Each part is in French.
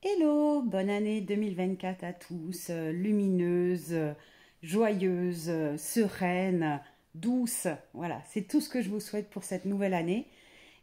Hello, bonne année 2024 à tous, lumineuse, joyeuse, sereine, douce. Voilà, c'est tout ce que je vous souhaite pour cette nouvelle année.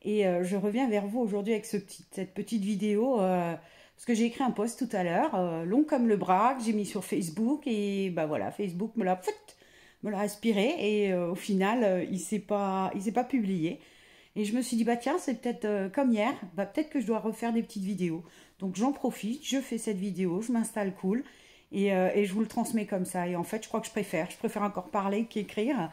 Et je reviens vers vous aujourd'hui avec cette petite vidéo, parce que j'ai écrit un post tout à l'heure, long comme le bras, que j'ai mis sur Facebook. Et bah voilà, Facebook me l'a aspiré. Et au final, il s'est pas publié. Et je me suis dit, bah tiens, c'est peut-être comme hier, bah peut-être que je dois refaire des petites vidéos. Donc j'en profite, je fais cette vidéo, je m'installe cool et je vous le transmets comme ça. Et en fait, je crois que je préfère encore parler qu'écrire.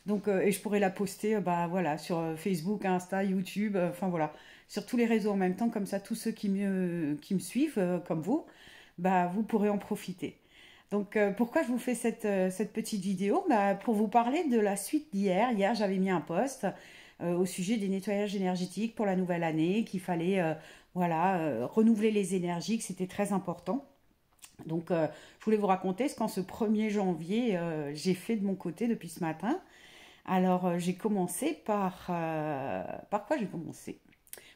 Donc, et je pourrais la poster bah, voilà, sur Facebook, Insta, YouTube, enfin voilà, sur tous les réseaux en même temps, comme ça tous ceux qui me suivent, comme vous, bah, vous pourrez en profiter. Donc pourquoi je vous fais cette petite vidéo bah, pour vous parler de la suite d'hier. Hier, j'avais mis un post au sujet des nettoyages énergétiques pour la nouvelle année, qu'il fallait voilà, renouveler les énergies, que c'était très important. Donc je voulais vous raconter ce qu'en ce 1er janvier, j'ai fait de mon côté depuis ce matin. Alors j'ai commencé par quoi j'ai commencé?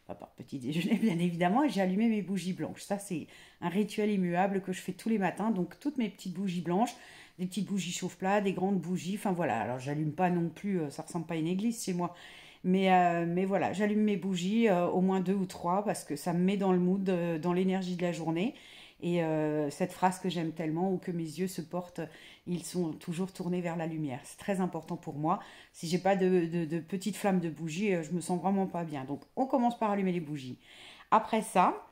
Pas par petit déjeuner bien évidemment, et j'ai allumé mes bougies blanches. Ça c'est un rituel immuable que je fais tous les matins. Donc toutes mes petites bougies blanches, des petites bougies chauffe-plat, des grandes bougies, enfin voilà. Alors j'allume pas non plus, ça ressemble pas à une église chez moi. Mais voilà, j'allume mes bougies, au moins deux ou trois, parce que ça me met dans le mood, dans l'énergie de la journée. Et cette phrase que j'aime tellement, où que mes yeux se portent, ils sont toujours tournés vers la lumière. C'est très important pour moi. Si j'ai pas de petites flammes de bougies, je me sens vraiment pas bien. Donc on commence par allumer les bougies. Après ça,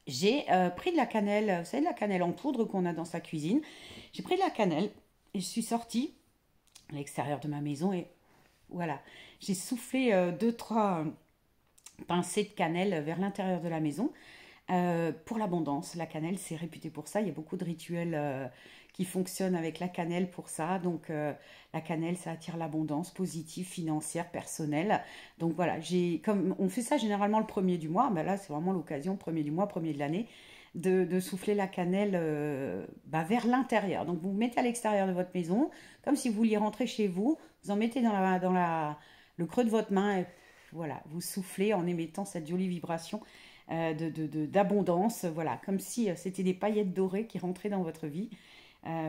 j'ai pris de la cannelle, vous savez, de la cannelle en poudre qu'on a dans sa cuisine. J'ai pris de la cannelle et je suis sortie à l'extérieur de ma maison et voilà, j'ai soufflé deux, trois pincées de cannelle vers l'intérieur de la maison. Pour l'abondance, la cannelle, c'est réputé pour ça. Il y a beaucoup de rituels qui fonctionnent avec la cannelle pour ça. Donc, la cannelle, ça attire l'abondance positive, financière, personnelle. Donc, voilà, comme on fait ça généralement le premier du mois, ben là, c'est vraiment l'occasion, premier du mois, premier de l'année, de souffler la cannelle bah, vers l'intérieur. Donc, vous mettez à l'extérieur de votre maison, comme si vous vouliez rentrer chez vous. Vous en mettez le creux de votre main et voilà, vous soufflez en émettant cette jolie vibration d'abondance, voilà, comme si c'était des paillettes dorées qui rentraient dans votre vie.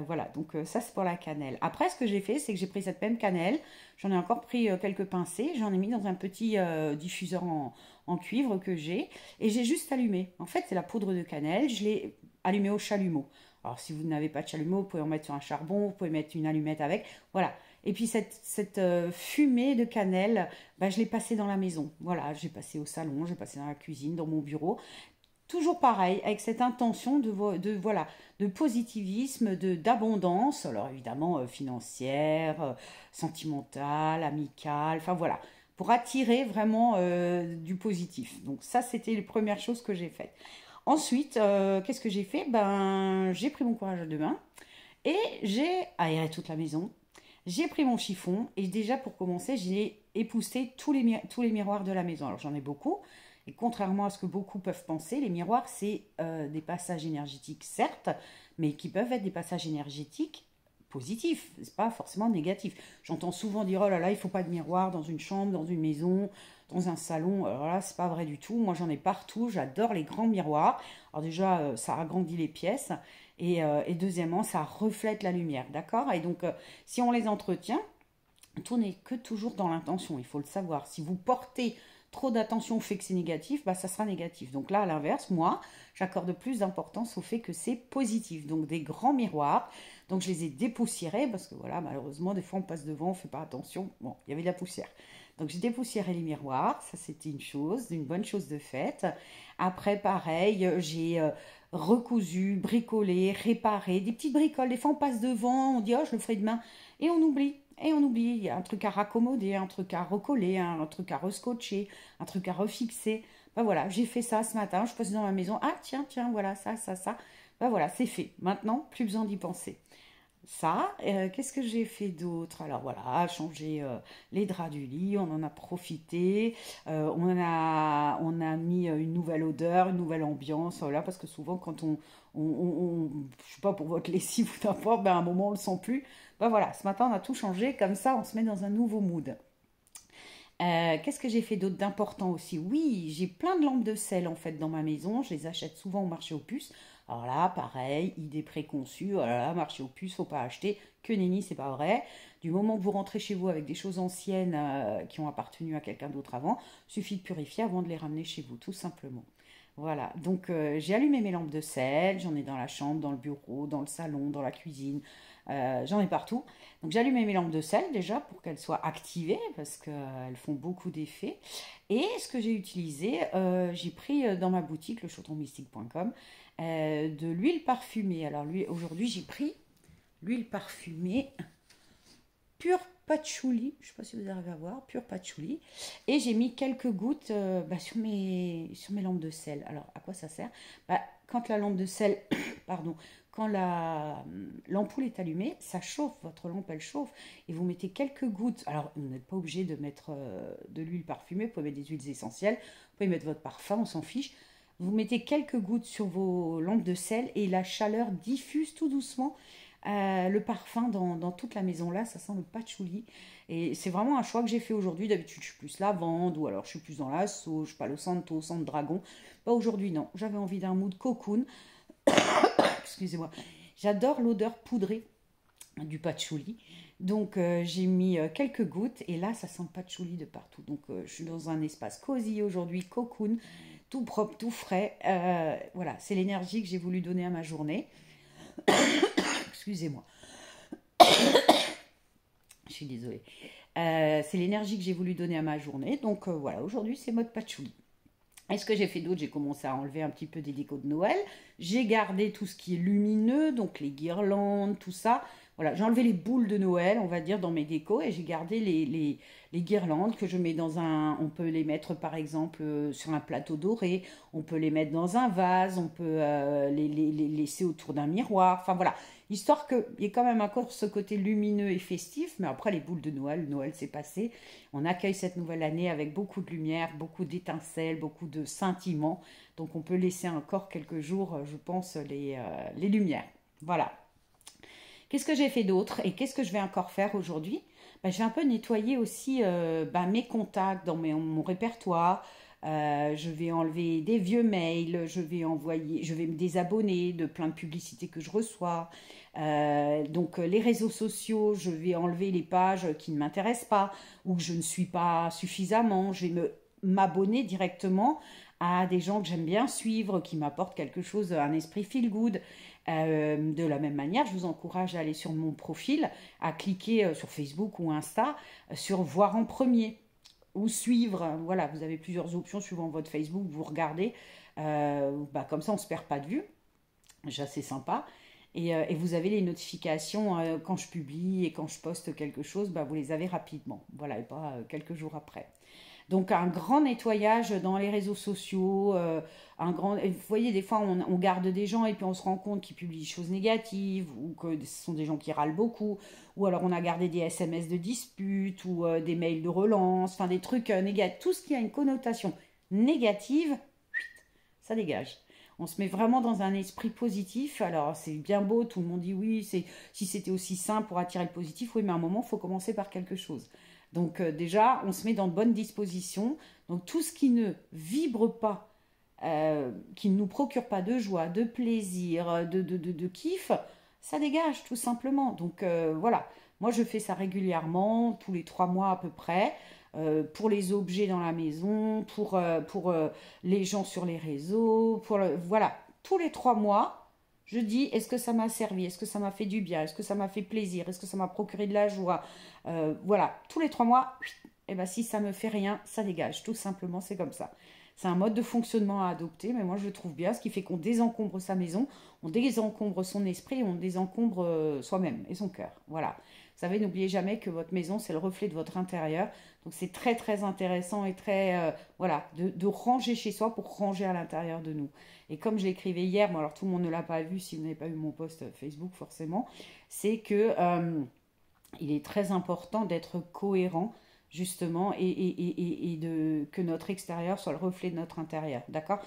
Voilà, donc ça c'est pour la cannelle. Après, ce que j'ai fait, c'est que j'ai pris cette même cannelle, j'en ai encore pris quelques pincées, j'en ai mis dans un petit diffuseur en cuivre que j'ai, et j'ai juste allumé. En fait, c'est la poudre de cannelle, je l'ai allumée au chalumeau. Alors, si vous n'avez pas de chalumeau, vous pouvez en mettre sur un charbon, vous pouvez mettre une allumette avec, voilà. Et puis cette fumée de cannelle, bah, je l'ai passée dans la maison. Voilà, j'ai passé au salon, j'ai passé dans la cuisine, dans mon bureau. Toujours pareil, avec cette intention voilà, de positivisme, d'abondance, alors évidemment financière, sentimentale, amicale, enfin voilà, pour attirer vraiment du positif. Donc ça, c'était les premières choses que j'ai faites. Ensuite, qu'est-ce que j'ai fait? Ben, j'ai pris mon courage à deux mains et j'ai aéré toute la maison. J'ai pris mon chiffon et déjà pour commencer, j'ai époussé tous les miroirs de la maison. Alors j'en ai beaucoup. Et contrairement à ce que beaucoup peuvent penser, les miroirs, c'est des passages énergétiques, certes, mais qui peuvent être des passages énergétiques positifs, c'est pas forcément négatif. J'entends souvent dire oh là là, il faut pas de miroir dans une chambre, dans une maison, dans un salon. Alors là, c'est pas vrai du tout. Moi, j'en ai partout. J'adore les grands miroirs. Alors déjà, ça agrandit les pièces et deuxièmement, ça reflète la lumière, d'accord. Et donc, si on les entretient, tout n'est que toujours dans l'intention. Il faut le savoir. Si vous portez trop d'attention au fait que c'est négatif, bah, ça sera négatif. Donc là, à l'inverse, moi, j'accorde plus d'importance au fait que c'est positif. Donc des grands miroirs. Donc je les ai dépoussiérés parce que voilà, malheureusement, des fois on passe devant, on ne fait pas attention. Bon, il y avait de la poussière. Donc j'ai dépoussiéré les miroirs. Ça, c'était une bonne chose de faite. Après, pareil, j'ai recousu, bricolé, réparé, des petites bricoles. Des fois, on passe devant, on dit oh, je le ferai demain. Et on oublie. Et on oublie, il y a un truc à raccommoder, un truc à recoller, un truc à rescotcher, un truc à refixer. Ben voilà, j'ai fait ça ce matin, je passe dans ma maison. Ah tiens, tiens, voilà, ça. Ben voilà, c'est fait. Maintenant, plus besoin d'y penser. Ça, qu'est-ce que j'ai fait d'autre? Alors voilà, changer les draps du lit, on en a profité, on a mis une nouvelle odeur, une nouvelle ambiance, voilà, parce que souvent quand je sais pas, pour votre lessive ou n'importe, ben à un moment on le sent plus. Ben voilà, ce matin on a tout changé, comme ça on se met dans un nouveau mood. Qu'est-ce que j'ai fait d'autre d'important aussi? Oui, j'ai plein de lampes de sel en fait dans ma maison. Je les achète souvent au marché aux puces. Alors là, pareil, idée préconçue. Oh là là, marché aux puces, faut pas acheter. Que nenni, c'est pas vrai. Du moment que vous rentrez chez vous avec des choses anciennes qui ont appartenu à quelqu'un d'autre avant, suffit de purifier avant de les ramener chez vous, tout simplement. Voilà, donc j'ai allumé mes lampes de sel, j'en ai dans la chambre, dans le bureau, dans le salon, dans la cuisine, j'en ai partout. Donc j'ai allumé mes lampes de sel déjà pour qu'elles soient activées parce qu'elles font beaucoup d'effets. Et ce que j'ai utilisé, j'ai pris dans ma boutique, le chaudronmystique.com, de l'huile parfumée. Alors lui, aujourd'hui j'ai pris l'huile parfumée pur patchouli, je ne sais pas si vous arrivez à voir, pur patchouli. Et j'ai mis quelques gouttes sur mes lampes de sel. Alors, à quoi ça sert? Quand la lampe de sel, pardon, quand l'ampoule est allumée, ça chauffe, votre lampe elle chauffe, et vous mettez quelques gouttes. Alors, vous n'êtes pas obligé de mettre de l'huile parfumée, vous pouvez mettre des huiles essentielles, vous pouvez mettre votre parfum, on s'en fiche. Vous mettez quelques gouttes sur vos lampes de sel et la chaleur diffuse tout doucement le parfum dans toute la maison là, ça sent le patchouli. Et c'est vraiment un choix que j'ai fait aujourd'hui. D'habitude, je suis plus lavande ou alors je suis plus dans la sauge, Palo Santo, Santo Dragon. Bah, aujourd'hui, non. J'avais envie d'un mood cocoon. Excusez-moi. J'adore l'odeur poudrée du patchouli. Donc, j'ai mis quelques gouttes et là, ça sent le patchouli de partout. Donc, je suis dans un espace cosy aujourd'hui, cocoon, tout propre, tout frais. Voilà, c'est l'énergie que j'ai voulu donner à ma journée. Excusez-moi, je suis désolée. C'est l'énergie que j'ai voulu donner à ma journée. Donc voilà, aujourd'hui c'est mode patchouli. Et ce que j'ai fait d'autre, j'ai commencé à enlever un petit peu des décos de Noël. J'ai gardé tout ce qui est lumineux, donc les guirlandes, tout ça. Voilà, j'ai enlevé les boules de Noël, on va dire, dans mes décos et j'ai gardé les guirlandes que je mets dans un... On peut les mettre par exemple sur un plateau doré, on peut les mettre dans un vase, on peut les laisser autour d'un miroir. Enfin voilà, histoire qu'il y ait quand même encore ce côté lumineux et festif. Mais après les boules de Noël, Noël c'est passé. On accueille cette nouvelle année avec beaucoup de lumière, beaucoup d'étincelles, beaucoup de scintillements. Donc on peut laisser encore quelques jours, je pense, les lumières. Voilà. Qu'est-ce que j'ai fait d'autre et qu'est-ce que je vais encore faire aujourd'hui? Je vais un peu nettoyer aussi mes contacts dans mon répertoire. Je vais enlever des vieux mails, je vais me désabonner de plein de publicités que je reçois. Donc les réseaux sociaux, je vais enlever les pages qui ne m'intéressent pas ou que je ne suis pas suffisamment. Je vais m'abonner directement à des gens que j'aime bien suivre, qui m'apportent quelque chose, un esprit feel good. De la même manière, je vous encourage à aller sur mon profil, à cliquer sur Facebook ou Insta, sur voir en premier ou suivre. Voilà, vous avez plusieurs options suivant votre Facebook, vous regardez. Comme ça, on ne se perd pas de vue. C'est assez sympa. Et vous avez les notifications quand je publie et quand je poste quelque chose, vous les avez rapidement. Voilà, et pas quelques jours après. Donc un grand nettoyage dans les réseaux sociaux, vous voyez, des fois on garde des gens et puis on se rend compte qu'ils publient des choses négatives ou que ce sont des gens qui râlent beaucoup, ou alors on a gardé des SMS de dispute ou des mails de relance, enfin des trucs négatifs, tout ce qui a une connotation négative, ça dégage. On se met vraiment dans un esprit positif. Alors c'est bien beau, tout le monde dit oui, si c'était aussi simple pour attirer le positif, oui, mais à un moment il faut commencer par quelque chose. Donc déjà, on se met dans de bonnes dispositions. Donc tout ce qui ne vibre pas, qui ne nous procure pas de joie, de plaisir, de kiff, ça dégage tout simplement. Donc voilà, moi je fais ça régulièrement, tous les 3 mois à peu près, pour les objets dans la maison, pour les gens sur les réseaux, voilà, tous les 3 mois. Je dis, est-ce que ça m'a servi? Est-ce que ça m'a fait du bien? Est-ce que ça m'a fait plaisir? Est-ce que ça m'a procuré de la joie? Voilà, tous les 3 mois, si ça me fait rien, ça dégage. Tout simplement, c'est comme ça. C'est un mode de fonctionnement à adopter, mais moi je le trouve bien, ce qui fait qu'on désencombre sa maison, on désencombre son esprit, on désencombre soi-même et son cœur. Voilà. Vous savez, n'oubliez jamais que votre maison, c'est le reflet de votre intérieur. Donc c'est très très intéressant et très, de ranger chez soi pour ranger à l'intérieur de nous. Et comme je l'écrivais hier, alors tout le monde ne l'a pas vu si vous n'avez pas vu mon post Facebook forcément, c'est que il est très important d'être cohérent justement que notre extérieur soit le reflet de notre intérieur, d'accord?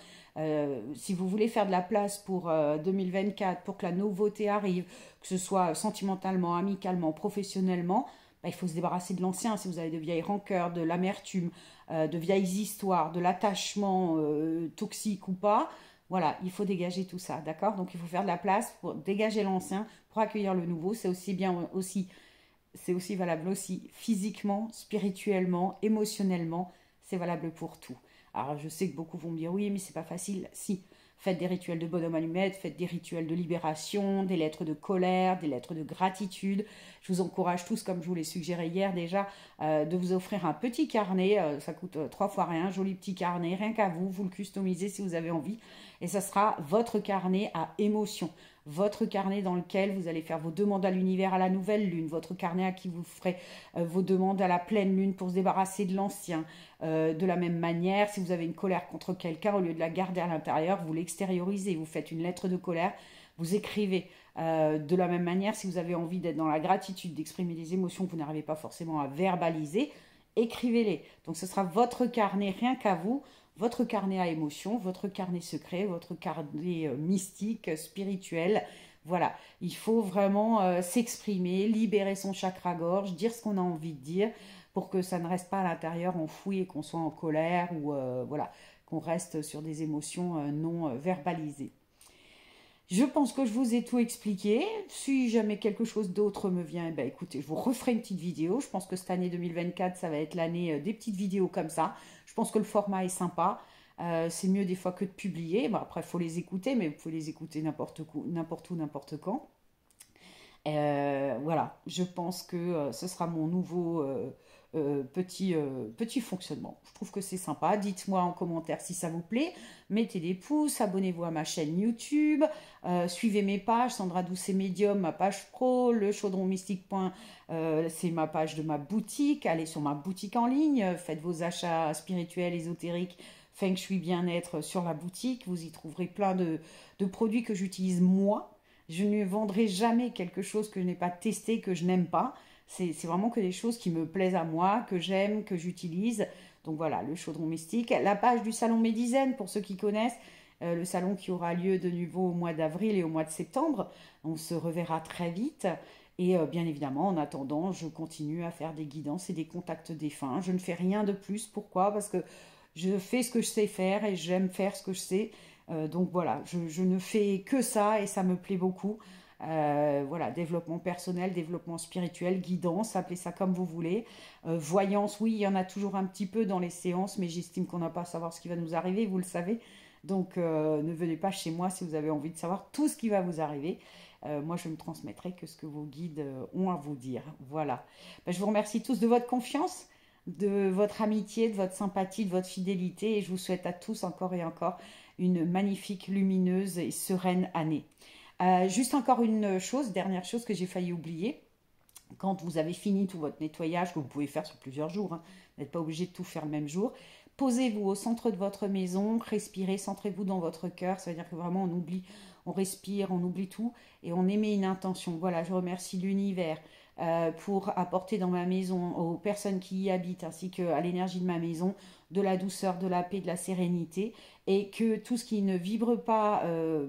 Si vous voulez faire de la place pour 2024, pour que la nouveauté arrive, que ce soit sentimentalement, amicalement, professionnellement, bah, il faut se débarrasser de l'ancien. Si vous avez de vieilles rancœurs, de l'amertume, de vieilles histoires, de l'attachement toxique ou pas, voilà, il faut dégager tout ça, d'accord? Donc il faut faire de la place pour dégager l'ancien, pour accueillir le nouveau. C'est aussi valable aussi physiquement, spirituellement, émotionnellement. C'est valable pour tout. Alors je sais que beaucoup vont me dire oui, mais c'est pas facile. Si, faites des rituels de bonhomme allumette, faites des rituels de libération, des lettres de colère, des lettres de gratitude. Je vous encourage tous, comme je vous l'ai suggéré hier déjà, de vous offrir un petit carnet. Ça coûte 3 fois rien, un joli petit carnet, rien qu'à vous. Vous le customisez si vous avez envie. Et ça sera votre carnet à émotion. Votre carnet dans lequel vous allez faire vos demandes à l'univers à la nouvelle lune, votre carnet à qui vous ferez vos demandes à la pleine lune pour se débarrasser de l'ancien. De la même manière, si vous avez une colère contre quelqu'un, au lieu de la garder à l'intérieur, vous l'extériorisez, vous faites une lettre de colère, vous écrivez. De la même manière, si vous avez envie d'être dans la gratitude, d'exprimer des émotions que vous n'arrivez pas forcément à verbaliser, écrivez-les. Donc ce sera votre carnet rien qu'à vous, votre carnet à émotions, votre carnet secret, votre carnet mystique, spirituel. Voilà, il faut vraiment s'exprimer, libérer son chakra-gorge, dire ce qu'on a envie de dire pour que ça ne reste pas à l'intérieur enfoui et qu'on soit en colère ou voilà, qu'on reste sur des émotions non verbalisées. Je pense que je vous ai tout expliqué. Si jamais quelque chose d'autre me vient, eh ben, écoutez, je vous referai une petite vidéo. Je pense que cette année 2024, ça va être l'année des petites vidéos comme ça. Je pense que le format est sympa. C'est mieux des fois que de publier. Bon, après, il faut les écouter, mais vous pouvez les écouter n'importe où, n'importe quand. Voilà, je pense que ce sera mon nouveau petit fonctionnement. Je trouve que c'est sympa. Dites-moi en commentaire si ça vous plaît. Mettez des pouces, abonnez-vous à ma chaîne YouTube, suivez mes pages, Sandra Doucet Médium, ma page pro, le chaudron mystique. C'est ma page de ma boutique. Allez sur ma boutique en ligne, faites vos achats spirituels, ésotériques, Feng Shui bien-être sur la boutique. Vous y trouverez plein de produits que j'utilise moi. Je ne vendrai jamais quelque chose que je n'ai pas testé, que je n'aime pas. C'est vraiment que des choses qui me plaisent à moi, que j'aime, que j'utilise. Donc voilà, le chaudron mystique. La page du salon Médizen, pour ceux qui connaissent, le salon qui aura lieu de nouveau au mois d'avril et au mois de septembre. On se reverra très vite. Et bien évidemment, en attendant, je continue à faire des guidances et des contacts défunts. Je ne fais rien de plus. Pourquoi? Parce que je fais ce que je sais faire et j'aime faire ce que je sais. Donc voilà, je ne fais que ça et ça me plaît beaucoup. Voilà, développement personnel, développement spirituel, guidance, appelez ça comme vous voulez. Voyance, oui, il y en a toujours un petit peu dans les séances, mais j'estime qu'on n'a pas à savoir ce qui va nous arriver, vous le savez. Donc ne venez pas chez moi si vous avez envie de savoir tout ce qui va vous arriver. Moi, je ne transmettrai que ce que vos guides ont à vous dire. Voilà. Ben, je vous remercie tous de votre confiance, de votre amitié, de votre sympathie, de votre fidélité. Et je vous souhaite à tous encore et encore une magnifique, lumineuse et sereine année. Juste encore une chose, dernière chose que j'ai failli oublier. Quand vous avez fini tout votre nettoyage, que vous pouvez faire sur plusieurs jours, hein, vous n'êtes pas obligé de tout faire le même jour, posez-vous au centre de votre maison, respirez, centrez-vous dans votre cœur. Ça veut dire que vraiment on oublie, on respire, on oublie tout et on émet une intention. Voilà, je remercie l'univers pour apporter dans ma maison, aux personnes qui y habitent, ainsi qu'à l'énergie de ma maison, de la douceur, de la paix, de la sérénité, et que tout ce qui ne vibre pas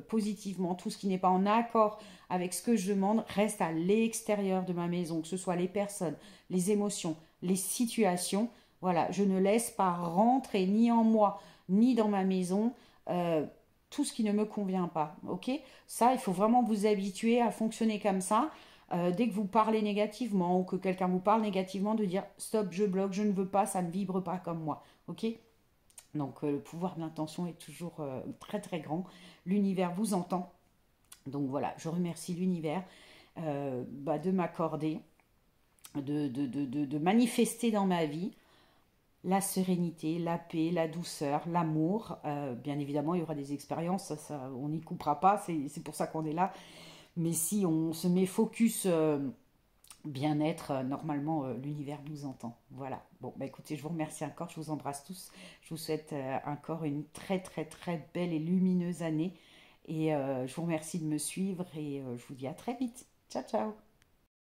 positivement, tout ce qui n'est pas en accord avec ce que je demande, reste à l'extérieur de ma maison, que ce soit les personnes, les émotions, les situations. Voilà, je ne laisse pas rentrer ni en moi, ni dans ma maison, tout ce qui ne me convient pas. Ok? Ça, il faut vraiment vous habituer à fonctionner comme ça. Dès que vous parlez négativement ou que quelqu'un vous parle négativement, de dire stop, je bloque, je ne veux pas, ça ne vibre pas comme moi. Ok? Donc le pouvoir de l'intention est toujours très très grand. L'univers vous entend. Donc voilà, je remercie l'univers de m'accorder, de manifester dans ma vie la sérénité, la paix, la douceur, l'amour. Bien évidemment, il y aura des expériences, ça, on n'y coupera pas, c'est pour ça qu'on est là. Mais si on se met focus bien-être, normalement, l'univers nous entend. Voilà. Bon, bah écoutez, je vous remercie encore, je vous embrasse tous. Je vous souhaite encore une très, très, très belle et lumineuse année. Et je vous remercie de me suivre et je vous dis à très vite. Ciao, ciao.